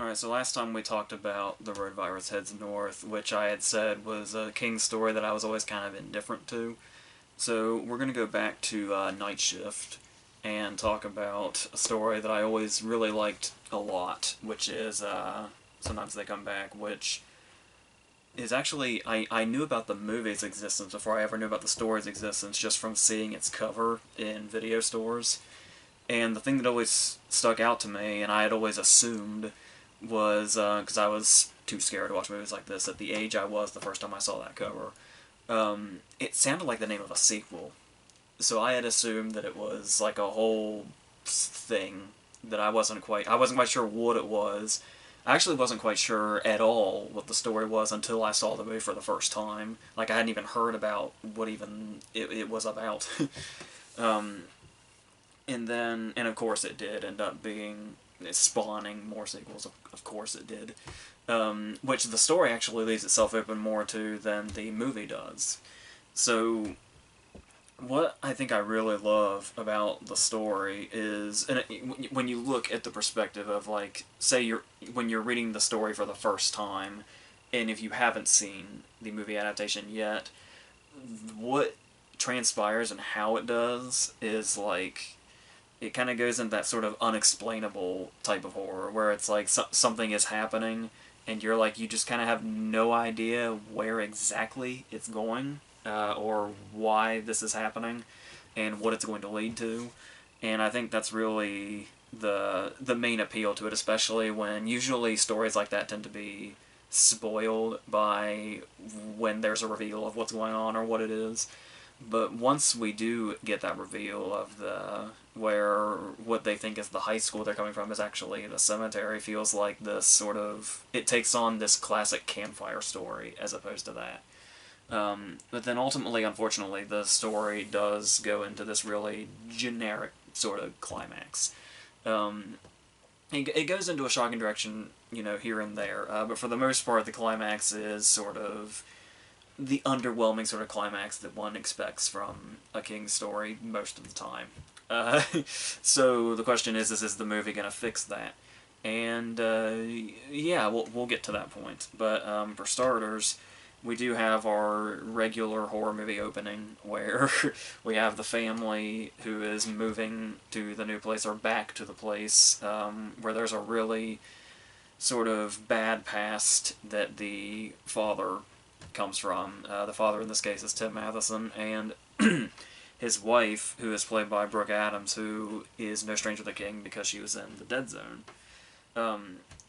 Alright, so last time we talked about The Road Virus Heads North, which I had said was a King's story that I was always kind of indifferent to. So we're going to go back to Night Shift and talk about a story that I always really liked a lot, which is Sometimes They Come Back, which is actually, I knew about the movie's existence before I ever knew about the story's existence, just from seeing its cover in video stores. And the thing that always stuck out to me, and I had always assumed, was because I was too scared to watch movies like this at the age I was the first time I saw that cover. It sounded like the name of a sequel, so I had assumed that it was like a whole thing that I wasn't quite sure what it was. I actually wasn't quite sure at all what the story was until I saw the movie for the first time. Like, I hadn't even heard about what even it was about. um, and of course it did end up being spawning more sequels. Of course it did, which the story actually leaves itself open more to than the movie does. So what I think I really love about the story is, when you look at the perspective of, like, say when you're reading the story for the first time, and if you haven't seen the movie adaptation yet, what transpires and how it does is like it kind of goes into that sort of unexplainable type of horror where it's like something is happening and you're like, you just kind of have no idea where exactly it's going, or why this is happening and what it's going to lead to. And I think that's really the main appeal to it, especially when usually stories like that tend to be spoiled by when there's a reveal of what's going on or what it is. But once we do get that reveal of where what they think is the high school they're coming from is actually the cemetery, feels like this sort of, it takes on this classic campfire story as opposed to that. But then ultimately, unfortunately, the story does go into this really generic sort of climax. Um, it goes into a shocking direction, here and there, but for the most part, the climax is sort of the underwhelming sort of climax that one expects from a King's story most of the time. So the question is the movie going to fix that? And yeah, we'll get to that point. But for starters, we do have our regular horror movie opening where we have the family who is moving to the new place, or back to the place, where there's a really sort of bad past that the father comes from. The father in this case is Tim Matheson, and his wife, who is played by Brooke Adams, who is no stranger to the King because she was in The Dead Zone.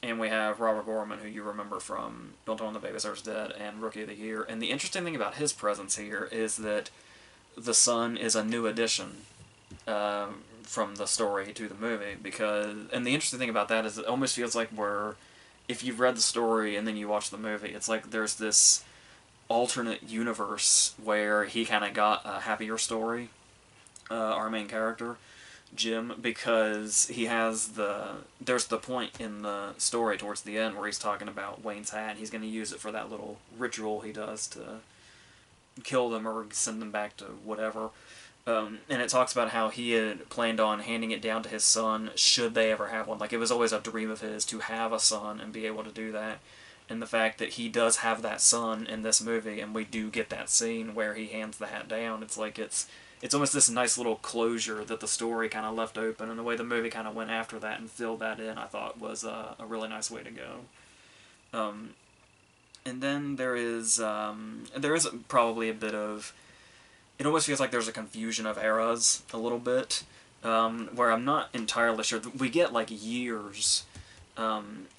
And we have Robert Gorman, who you remember from Don't Tell Him the Babysitter's Dead and Rookie of the Year. And the interesting thing about his presence here is that the son is a new addition from the story to the movie. And the interesting thing about that is it almost feels like if you've read the story and then you watch the movie, it's like there's this alternate universe where he kind of got a happier story, our main character, Jim, because there's the point in the story towards the end where he's talking about Wayne's hat. He's going to use it for that little ritual he does to kill them or send them back to whatever. And it talks about how he had planned on handing it down to his son should they ever have one. Like, it was always a dream of his to have a son and be able to do that. And the fact that he does have that son in this movie, and we do get that scene where he hands the hat down, it's like it's almost this nice little closure that the story kind of left open, and the way the movie kind of went after that and filled that in, I thought was a really nice way to go. And then there is probably a bit of, it almost feels like there's a confusion of eras a little bit, where I'm not entirely sure. We get like years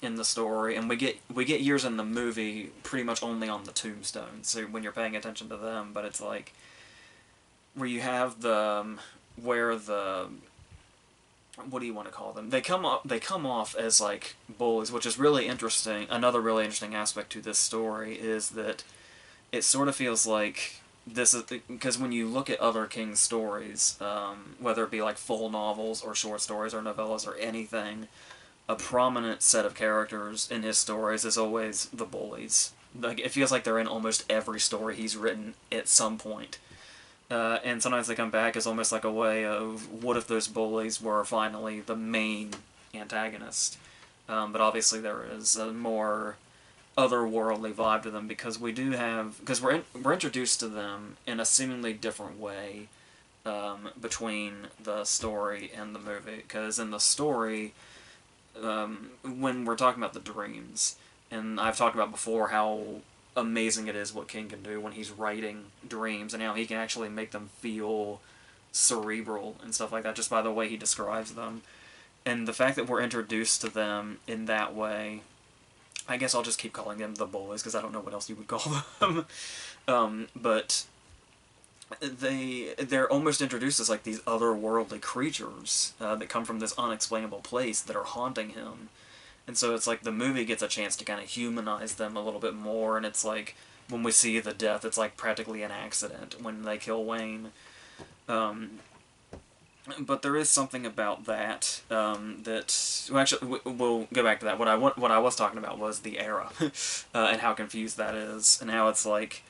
in the story, and we get years in the movie pretty much only on the tombstones. So when you're paying attention to them, but it's like where you have where the, what do you want to call them? They come off as like bullies, which is really interesting. Another really interesting aspect to this story is that it sort of feels like this is because when you look at other King stories, whether it be like full novels or short stories or novellas or anything, a prominent set of characters in his stories is always the bullies. Like, it feels like they're in almost every story he's written at some point. And Sometimes They Come Back is almost like a way of, what if those bullies were finally the main antagonist? but obviously there is a more otherworldly vibe to them because we're introduced to them in a seemingly different way between the story and the movie. Because in the story, when we're talking about the dreams, and I've talked about before how amazing it is what King can do when he's writing dreams and how he can actually make them feel cerebral and stuff like that just by the way he describes them. And the fact that we're introduced to them in that way, I guess I'll just keep calling them the bullies because I don't know what else you would call them. But they're almost introduced as like these otherworldly creatures that come from this unexplainable place that are haunting him. And so it's like the movie gets a chance to kind of humanize them a little bit more, and it's like when we see the death, it's like practically an accident when they kill Wayne. But there is something about that well, actually we'll go back to that. What I was talking about was the era and how confused that is, and how it's like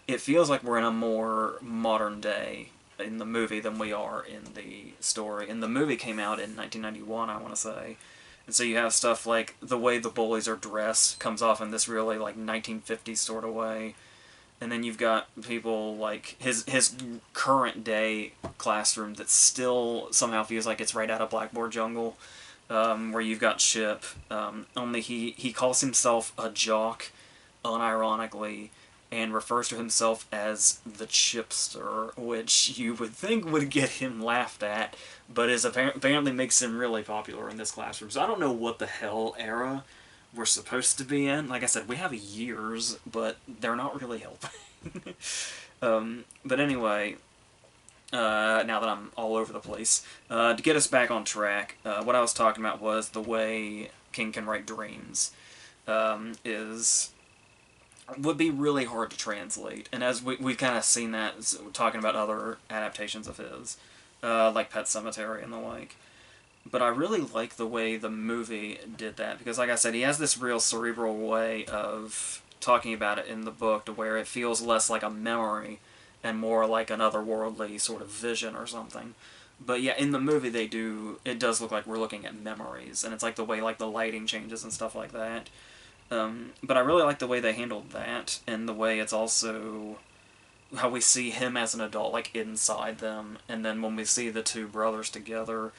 it feels like we're in a more modern day in the movie than we are in the story. And the movie came out in 1991, I want to say. And so you have stuff like the way the bullies are dressed comes off in this really like 1950s sort of way. And then you've got people like his current day classroom that still somehow feels like it's right out of Blackboard Jungle, where you've got Chip. Only he calls himself a jock, unironically, and refers to himself as the Chipster, which you would think would get him laughed at, but apparently makes him really popular in this classroom. So I don't know what the hell era we're supposed to be in. Like I said, we have years, but they're not really helping. But anyway, now that I'm all over the place, to get us back on track, what I was talking about was the way King can write dreams would be really hard to translate. And as we've kind of seen that talking about other adaptations of his, like Pet Sematary and the like. But I really like the way the movie did that, because like I said, he has this real cerebral way of talking about it in the book to where it feels less like a memory and more like an otherworldly sort of vision or something. But yeah, in the movie it does look like we're looking at memories, and it's like the way like the lighting changes and stuff like that. But I really like the way they handled that, and the way it's also how we see him as an adult, like inside them, and then when we see the two brothers together,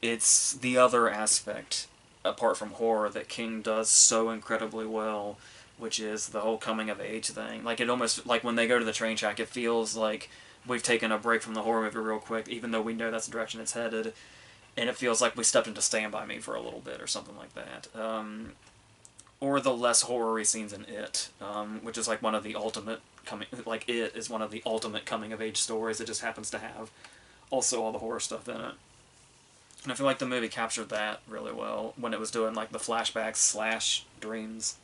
it's the other aspect, apart from horror, that King does so incredibly well, which is the whole coming-of-age thing. Like, it almost, like, when they go to the train track, it feels like we've taken a break from the horror movie real quick, even though we know that's the direction it's headed, and it feels like we stepped into Stand By Me for a little bit, or something like that. Or the less horror-y scenes in It, which is, like, one of the ultimate It is one of the ultimate coming-of-age stories. It just happens to have also all the horror stuff in it. And I feel like the movie captured that really well when it was doing like the flashbacks / dreams.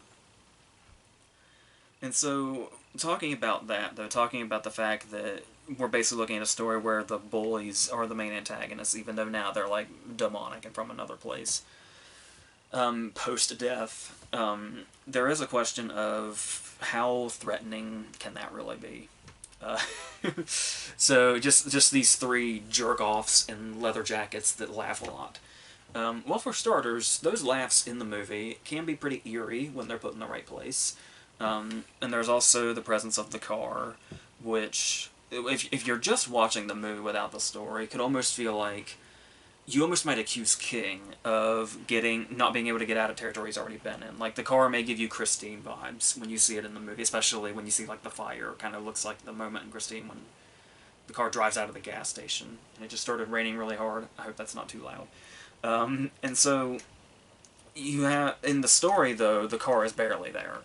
And so, talking about that, though, talking about the fact that we're basically looking at a story where the bullies are the main antagonists, even though now they're like demonic and from another place. Post-death, there is a question of how threatening can that really be? So just these three jerk-offs in leather jackets that laugh a lot. Well, for starters, those laughs in the movie can be pretty eerie when they're put in the right place. And there's also the presence of the car, which, if you're just watching the movie without the story, it could almost feel like you almost might accuse King of not being able to get out of territory he's already been in. Like, the car may give you Christine vibes when you see it in the movie, especially when you see, like, the fire. It kind of looks like the moment in Christine when the car drives out of the gas station, and it just started raining really hard. I hope that's not too loud. And so, in the story, though, the car is barely there.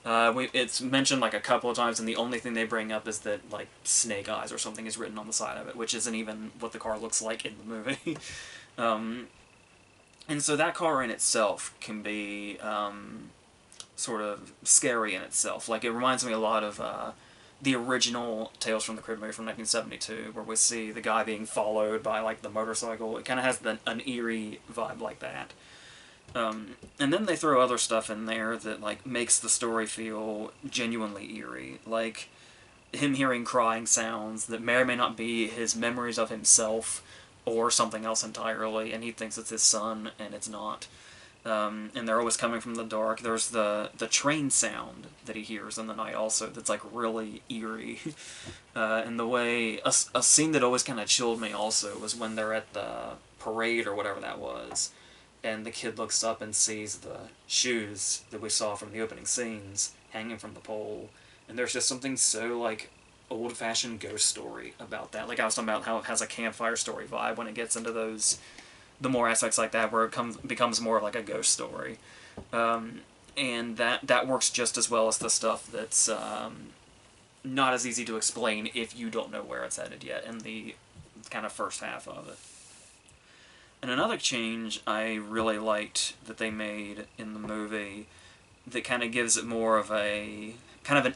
It's mentioned like a couple of times, and the only thing they bring up is that like Snake Eyes or something is written on the side of it, which isn't even what the car looks like in the movie. And so that car in itself can be sort of scary in itself. Like, it reminds me a lot of the original Tales from the Crypt movie from 1972, where we see the guy being followed by like the motorcycle. It kind of has an eerie vibe like that. And then they throw other stuff in there that like makes the story feel genuinely eerie, like him hearing crying sounds that may or may not be his memories of himself or something else entirely, and he thinks it's his son, and it's not. and they're always coming from the dark. There's the train sound that he hears in the night also that's like really eerie. And the way a scene that always kind of chilled me also was when they're at the parade or whatever that was, and the kid looks up and sees the shoes that we saw from the opening scenes hanging from the pole, and there's just something so like old-fashioned ghost story about that. Like I was talking about how it has a campfire story vibe when it gets into those the more aspects like that where it becomes more of like a ghost story, and that works just as well as the stuff that's not as easy to explain if you don't know where it's headed yet in the kind of first half of it. And another change I really liked that they made in the movie that kind of gives it more of a kind of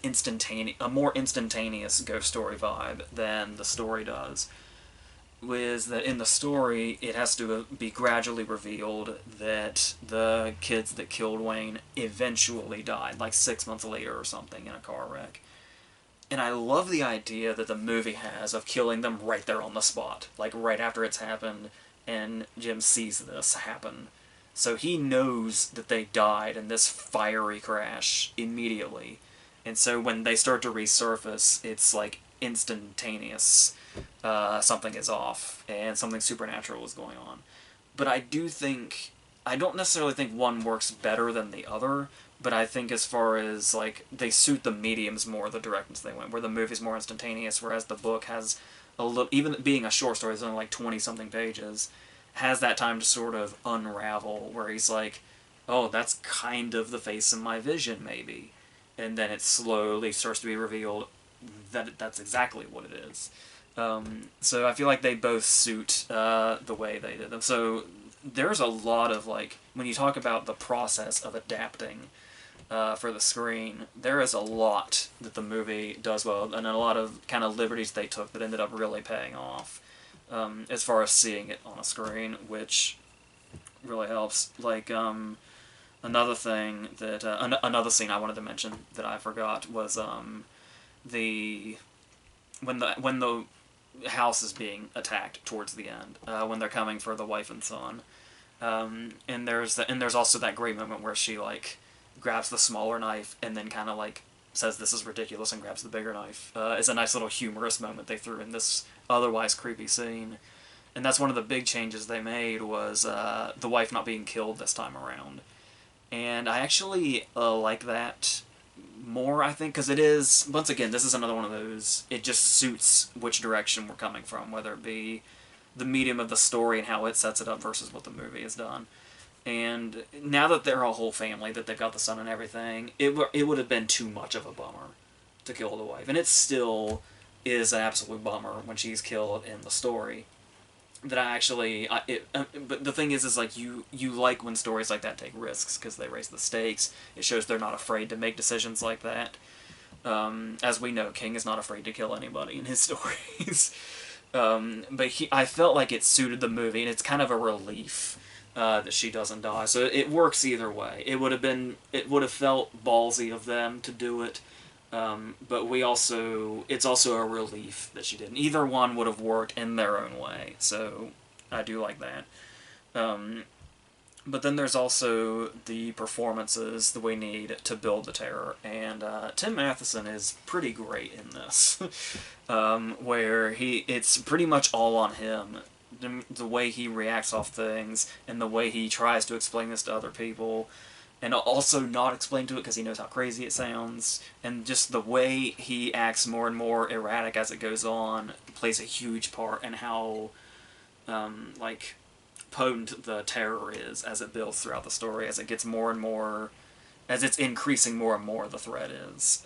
a more instantaneous ghost story vibe than the story does, was that in the story it has to be gradually revealed that the kids that killed Wayne eventually died, like 6 months later or something, in a car wreck. And I love the idea that the movie has of killing them right there on the spot, like right after it's happened, and Jim sees this happen. So he knows that they died in this fiery crash immediately. And so when they start to resurface, it's like instantaneous. Something is off, and something supernatural is going on. But I don't necessarily think one works better than the other, but I think as far as, like, they suit the mediums more, the directions they went, where the movie's more instantaneous, whereas the book has a little, even being a short story, it's only like 20-something pages, has that time to sort of unravel, where he's like, oh, that's kind of the face in my vision, maybe. And then it slowly starts to be revealed that that's exactly what it is. So I feel like they both suit the way they did them. So there's a lot of, like, when you talk about the process of adapting for the screen, there is a lot that the movie does well, and a lot of kind of liberties they took that ended up really paying off as far as seeing it on a screen, which really helps. Like, another thing that, another scene I wanted to mention that I forgot was the when the house is being attacked towards the end, when they're coming for the wife and son, and there's also that great moment where she like grabs the smaller knife and then kind of like says this is ridiculous and grabs the bigger knife. It's a nice little humorous moment they threw in this otherwise creepy scene, and that's one of the big changes they made was the wife not being killed this time around, and I actually like that more, I think, because it is, once again, this is another one of those, it just suits which direction we're coming from, whether it be the medium of the story and how it sets it up versus what the movie has done. And now that they're a whole family, that they've got the son and everything, it would have been too much of a bummer to kill the wife. And it still is an absolute bummer when she's killed in the story. That I actually, but the thing is like, you like when stories like that take risks, because they raise the stakes. It shows they're not afraid to make decisions like that. As we know, King is not afraid to kill anybody in his stories. But I felt like it suited the movie, and it's kind of a relief that she doesn't die. So it works either way. It would have felt ballsy of them to do it. But it's also a relief that she didn't. Either one would have worked in their own way, so I do like that. But then there's also the performances that we need to build the terror, and Tim Matheson is pretty great in this, where it's pretty much all on him. The way he reacts off things, and the way he tries to explain this to other people, and also not explain to it because he knows how crazy it sounds, and just the way he acts more and more erratic as it goes on plays a huge part in how, like, potent the terror is as it builds throughout the story, as it gets more and more, as it's increasing more and more, the threat is.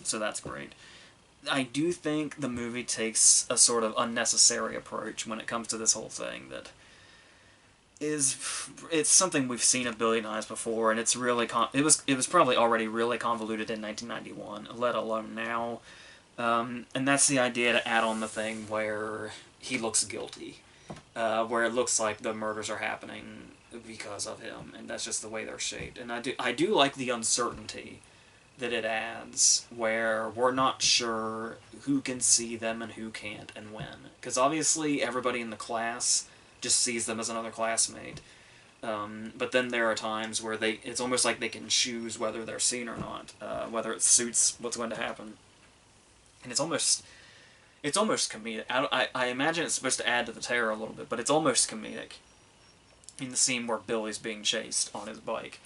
So that's great. I do think the movie takes a sort of unnecessary approach when it comes to this whole thing that it's something we've seen a billion times before, and it's really it was probably already really convoluted in 1991, let alone now. And that's the idea to add on the thing where he looks guilty, where it looks like the murders are happening because of him, and that's just the way they're shaped. And I do like the uncertainty that it adds, where we're not sure who can see them and who can't and when. Because obviously everybody in the class just sees them as another classmate. But then there are times where it's almost like they can choose whether they're seen or not, whether it suits what's going to happen. And it's almost comedic. I imagine it's supposed to add to the terror a little bit, but it's almost comedic. In the scene where Billy's being chased on his bike,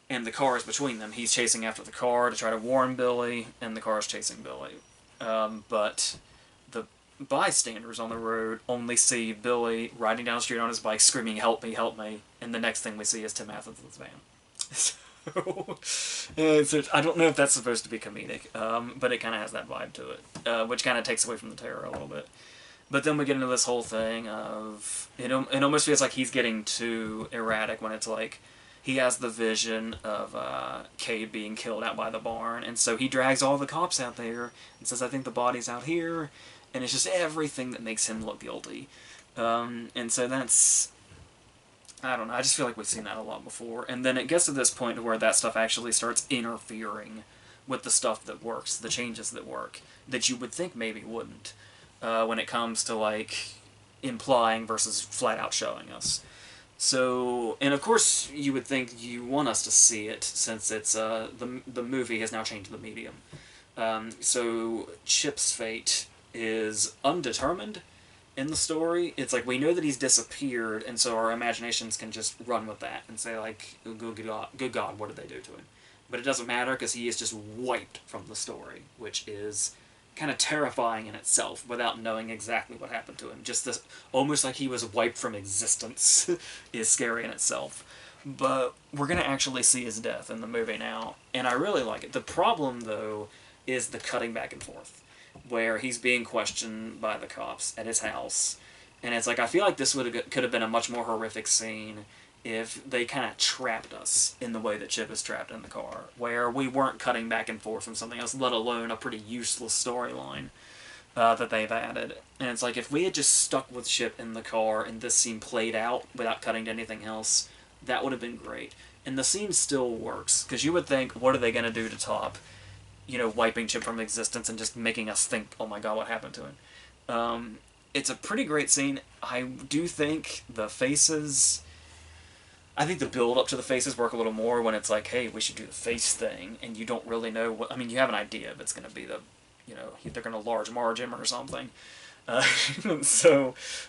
and the car is between them. He's chasing after the car to try to warn Billy, and the car is chasing Billy. But the bystanders on the road only see Billy riding down the street on his bike, screaming, "Help me, help me!" And the next thing we see is Tim Athens' van. So, I don't know if that's supposed to be comedic, but it kind of has that vibe to it, which kind of takes away from the terror a little bit. But then we get into this whole thing of, it almost feels like he's getting too erratic when it's like, he has the vision of Cade being killed out by the barn, and so he drags all the cops out there and says, "I think the body's out here," and it's just everything that makes him look guilty. And so that's, I don't know, I just feel like we've seen that a lot before. And then it gets to this point where that stuff actually starts interfering with the stuff that works, the changes that work, that you would think maybe wouldn't, when it comes to, like, implying versus flat out showing us. So, and of course, you would think you want us to see it, since it's, the movie has now changed the medium. So, Chip's fate is undetermined in the story. It's like, we know that he's disappeared, and so our imaginations can just run with that and say, like, good God, what did they do to him? But it doesn't matter, because he is just wiped from the story, which is kind of terrifying in itself, without knowing exactly what happened to him. Just this, almost like he was wiped from existence, is scary in itself. But we're going to actually see his death in the movie now, and I really like it. The problem, though, is the cutting back and forth, where he's being questioned by the cops at his house, and it's like, I feel like this could have been a much more horrific scene if they kind of trapped us in the way that Chip is trapped in the car, where we weren't cutting back and forth from something else, let alone a pretty useless storyline that they've added. And it's like, if we had just stuck with Chip in the car and this scene played out without cutting to anything else, that would have been great. And the scene still works, because you would think, what are they going to do to top, wiping Chip from existence and just making us think, oh my God, what happened to him? It's a pretty great scene. I do think the faces, I think the build-up to the faces work a little more when it's like, hey, we should do the face thing, and you don't really know what, I mean, you have an idea if it's going to be the, they're going to large marge him or something. But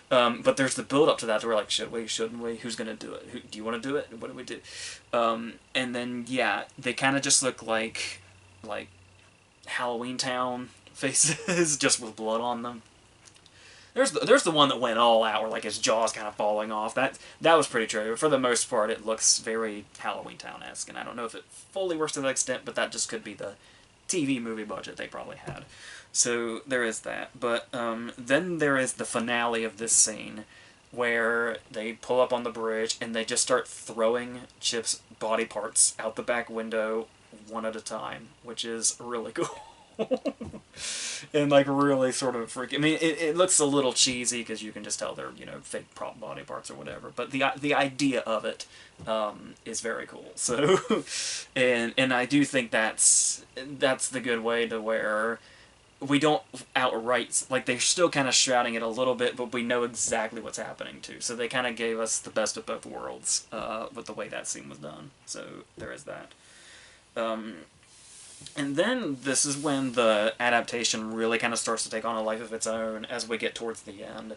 there's the build-up to that, where we're like, should we, shouldn't we, who's going to do it, do you want to do it, what do we do? And then, yeah, they kind of just look like Halloween Town faces, just with blood on them. There's the one that went all out, where like his jaw's kind of falling off. That was pretty true. For the most part, it looks very Halloween Town-esque, and I don't know if it fully works to that extent, but that just could be the TV movie budget they probably had. So there is that. But then there is the finale of this scene, where they pull up on the bridge and they just start throwing Chip's body parts out the back window one at a time, which is really cool. And like really sort of freaky. I mean, it looks a little cheesy, because you can just tell they're fake prop body parts or whatever. But the idea of it is very cool. So, and I do think that's the good way to where we don't outright, like, they're still kind of shrouding it a little bit, but we know exactly what's happening too. So they kind of gave us the best of both worlds with the way that scene was done. So there is that. And then this is when the adaptation really kind of starts to take on a life of its own as we get towards the end.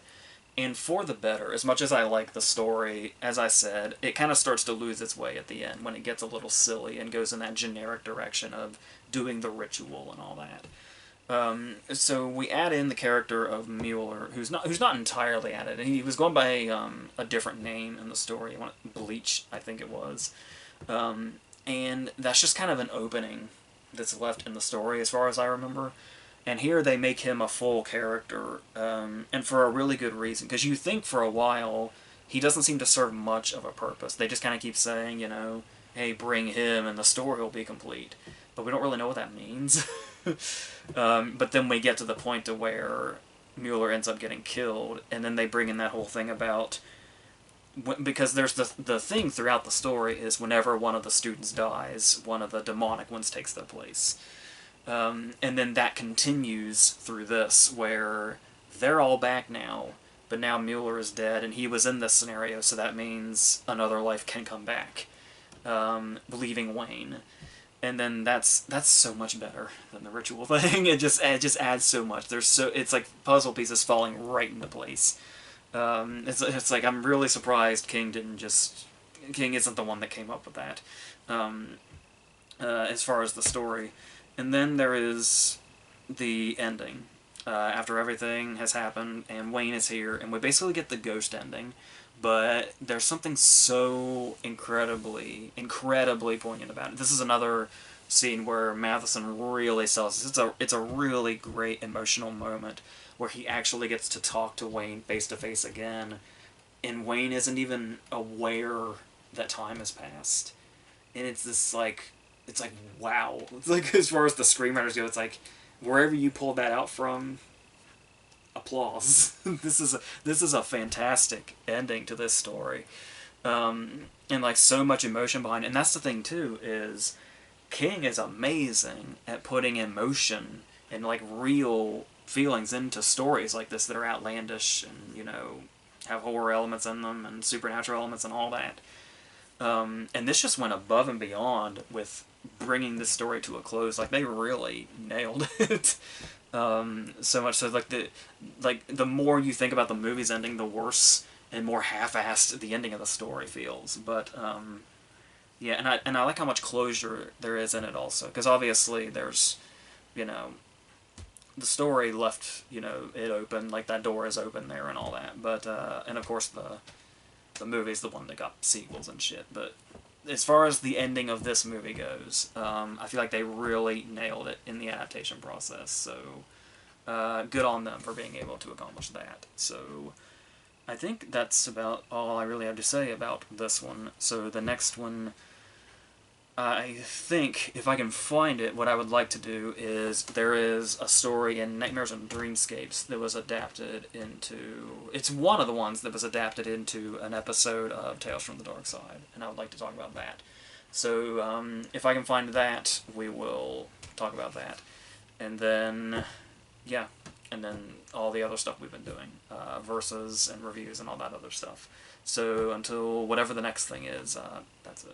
And for the better. As much as I like the story, as I said, it kind of starts to lose its way at the end when it gets a little silly and goes in that generic direction of doing the ritual and all that. So we add in the character of Mueller, who's not entirely added. He was going by a different name in the story. Bleach, I think it was. And that's just kind of an opening that's left in the story, as far as I remember. And here they make him a full character, and for a really good reason. Because you think for a while, he doesn't seem to serve much of a purpose. They just kind of keep saying, hey, bring him and the story will be complete. But we don't really know what that means. But then we get to the point to where Mueller ends up getting killed, and then they bring in that whole thing about, because there's the thing throughout the story is whenever one of the students dies, one of the demonic ones takes their place. And then that continues through this, where they're all back now, but now Mueller is dead, and he was in this scenario, so that means another life can come back, believing Wayne. And then that's so much better than the ritual thing. It just adds so much. It's like puzzle pieces falling right into place. It's like I'm really surprised King isn't the one that came up with that. As far as the story, and then there is the ending. After everything has happened and Wayne is here, and we basically get the ghost ending, but there's something so incredibly poignant about it. This is another scene where Matheson really sells. It's a really great emotional moment where he actually gets to talk to Wayne face to face again, and Wayne isn't even aware that time has passed, and it's like wow. It's like as far as the screenwriters go, it's like wherever you pulled that out from, applause. This is a fantastic ending to this story, and like so much emotion behind it. And that's the thing too, is King is amazing at putting emotion and like real feelings into stories like this that are outlandish and have horror elements in them and supernatural elements and all that. And this just went above and beyond with bringing this story to a close. Like they really nailed it. So much so, the more you think about the movie's ending, the worse and more half-assed the ending of the story feels. But yeah, and I like how much closure there is in it also, because obviously there's, the story left it open, like that door is open there and all that. But and of course the movie's the one that got sequels and shit. But as far as the ending of this movie goes, I feel like they really nailed it in the adaptation process. So, good on them for being able to accomplish that. So, I think that's about all I really have to say about this one. So, the next one, I think, if I can find it, what I would like to do is, there is a story in Nightmares and Dreamscapes that was adapted into... It's one of the ones that was adapted into an episode of Tales from the Dark Side, and I would like to talk about that. So, if I can find that, we will talk about that. And then, yeah, and then all the other stuff we've been doing, verses and reviews and all that other stuff. So, until whatever the next thing is, that's it.